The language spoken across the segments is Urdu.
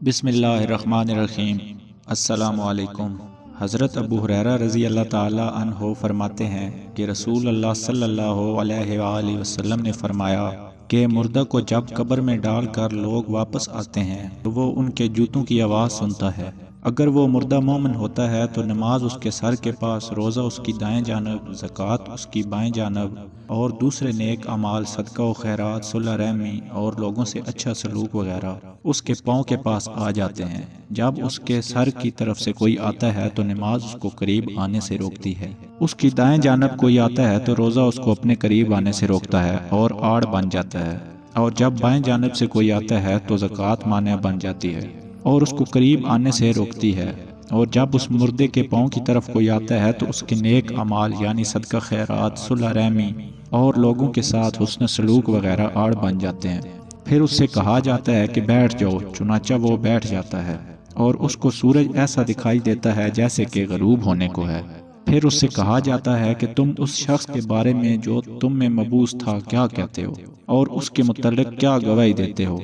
بسم اللہ الرحمن الرحیم۔ السلام علیکم۔ حضرت ابو ہریرہ رضی اللہ تعالی عنہ فرماتے ہیں کہ رسول اللہ صلی اللہ علیہ وآلہ وسلم نے فرمایا کہ مردہ کو جب قبر میں ڈال کر لوگ واپس آتے ہیں تو وہ ان کے جوتوں کی آواز سنتا ہے۔ اگر وہ مردہ مومن ہوتا ہے تو نماز اس کے سر کے پاس، روزہ اس کی دائیں جانب، زکوٰۃ اس کی بائیں جانب، اور دوسرے نیک اعمال، صدقہ و خیرات، صلہ رحمی اور لوگوں سے اچھا سلوک وغیرہ اس کے پاؤں کے پاس آ جاتے ہیں۔ جب اس کے سر کی طرف سے کوئی آتا ہے تو نماز اس کو قریب آنے سے روکتی ہے۔ اس کی دائیں جانب کوئی آتا ہے تو روزہ اس کو اپنے قریب آنے سے روکتا ہے اور آڑ بن جاتا ہے، اور جب بائیں جانب سے کوئی آتا ہے تو زکوٰۃ مانع بن جاتی ہے اور اس کو قریب آنے سے روکتی ہے، اور جب اس مردے کے پاؤں کی طرف کوئی آتا ہے تو اس کے نیک اعمال یعنی صدقہ خیرات، صلہ رحمی اور لوگوں کے ساتھ حسن سلوک وغیرہ آڑ بن جاتے ہیں۔ پھر اس سے کہا جاتا ہے کہ بیٹھ جاؤ، چنانچہ وہ بیٹھ جاتا ہے اور اس کو سورج ایسا دکھائی دیتا ہے جیسے کہ غروب ہونے کو ہے۔ پھر اس سے کہا جاتا ہے کہ تم اس شخص کے بارے میں جو تم میں مبعوث تھا کیا کہتے ہو اور اس کے متعلق کیا گواہی دیتے ہو؟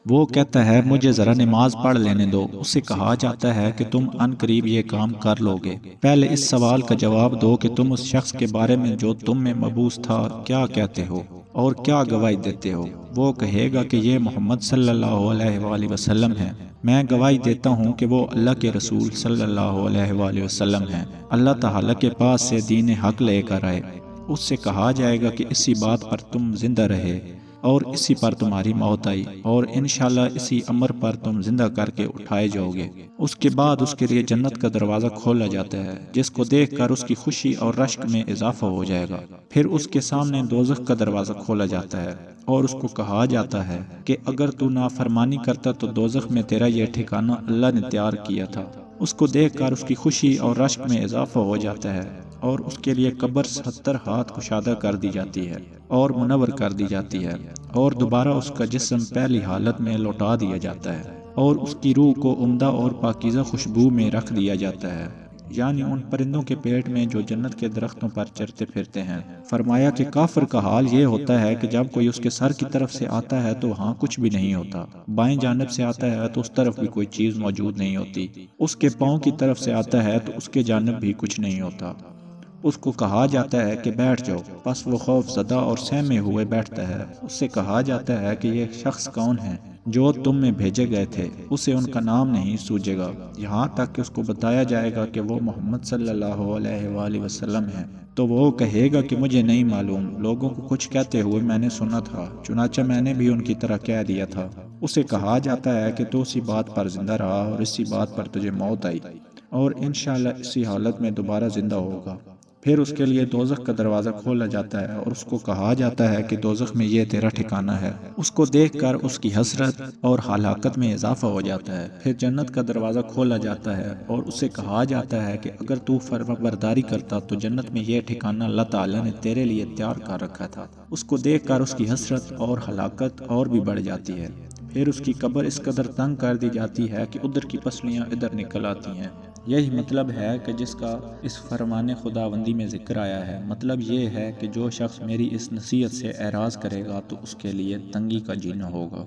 وہ کہتا ہے مجھے ذرا نماز پڑھ لینے دو۔ اس سے کہا جاتا ہے کہ تم ان قریب یہ کام کر لو گے۔ پہلے اس سوال کا جواب دو کہ تم اس شخص کے بارے میں جو تم میں مبعوث تھا کیا کہتے ہو اور کیا گواہی دیتے ہو؟ وہ کہے گا کہ یہ محمد صلی اللہ علیہ وآلہ وسلم ہے۔ میں گواہی دیتا ہوں کہ وہ اللہ کے رسول صلی اللہ علیہ وآلہ وسلم ہیں، اللہ تعالیٰ کے پاس سے دین حق لے کر آئے۔ اس سے کہا جائے گا کہ اسی بات پر تم زندہ رہے اور اسی پر تمہاری موت آئی، اور انشاءاللہ اسی امر پر تم زندہ کر کے اٹھائے جاؤ گے۔ اس کے بعد اس کے لیے جنت کا دروازہ کھولا جاتا ہے، جس کو دیکھ کر اس کی خوشی اور رشک میں اضافہ ہو جائے گا۔ پھر اس کے سامنے دوزخ کا دروازہ کھولا جاتا ہے اور اس کو کہا جاتا ہے کہ اگر تو نافرمانی کرتا تو دوزخ میں تیرا یہ ٹھکانہ اللہ نے تیار کیا تھا۔ اس کو دیکھ کر اس کی خوشی اور رشک میں اضافہ ہو جاتا ہے اور اس کے لیے قبر 70 ہاتھ کشادہ کر دی جاتی ہے اور منور کر دی جاتی ہے، اور دوبارہ اس کا جسم پہلی حالت میں لوٹا دیا جاتا ہے اور اس کی روح کو عمدہ اور پاکیزہ خوشبو میں رکھ دیا جاتا ہے، یعنی ان پرندوں کے پیٹ میں جو جنت کے درختوں پر چرتے پھرتے ہیں۔ فرمایا کہ کافر کا حال یہ ہوتا ہے کہ جب کوئی اس کے سر کی طرف سے آتا ہے تو وہاں کچھ بھی نہیں ہوتا، بائیں جانب سے آتا ہے تو اس طرف بھی کوئی چیز موجود نہیں ہوتی، اس کے پاؤں کی طرف سے آتا ہے تو اس کے جانب بھی کچھ نہیں ہوتا۔ اس کو کہا جاتا ہے کہ بیٹھ جاؤ، پس وہ خوف زدہ اور سہمے ہوئے بیٹھتا ہے۔ اس سے کہا جاتا ہے کہ یہ شخص کون ہے جو تم میں بھیجے گئے تھے؟ اسے ان کا نام نہیں سوجے گا، یہاں تک کہ اس کو بتایا جائے گا کہ وہ محمد صلی اللہ علیہ وآلہ وسلم ہے، تو وہ کہے گا کہ مجھے نہیں معلوم، لوگوں کو کچھ کہتے ہوئے میں نے سنا تھا، چنانچہ میں نے بھی ان کی طرح کہہ دیا تھا۔ اسے کہا جاتا ہے کہ تو اسی بات پر زندہ رہا اور اسی بات پر تجھے موت آئی، اور انشاءاللہ اسی حالت میں دوبارہ زندہ ہوگا۔ پھر اس کے لیے دوزخ کا دروازہ کھولا جاتا ہے اور اس کو کہا جاتا ہے کہ دوزخ میں یہ تیرا ٹھکانہ ہے۔ اس کو دیکھ کر اس کی حسرت اور ہلاکت میں اضافہ ہو جاتا ہے۔ پھر جنت کا دروازہ کھولا جاتا ہے اور اسے کہا جاتا ہے کہ اگر تو فرمانبرداری کرتا تو جنت میں یہ ٹھکانہ اللہ تعالیٰ نے تیرے لیے تیار کر رکھا تھا۔ اس کو دیکھ کر اس کی حسرت اور ہلاکت اور بھی بڑھ جاتی ہے۔ پھر اس کی قبر اس قدر تنگ کر دی جاتی ہے کہ ادھر کی پسلیاں ادھر نکل آتی ہیں۔ یہی مطلب ہے کہ جس کا اس فرمان خداوندی میں ذکر آیا ہے، مطلب یہ ہے کہ جو شخص میری اس نصیحت سے اعراض کرے گا تو اس کے لیے تنگی کا جینا ہوگا۔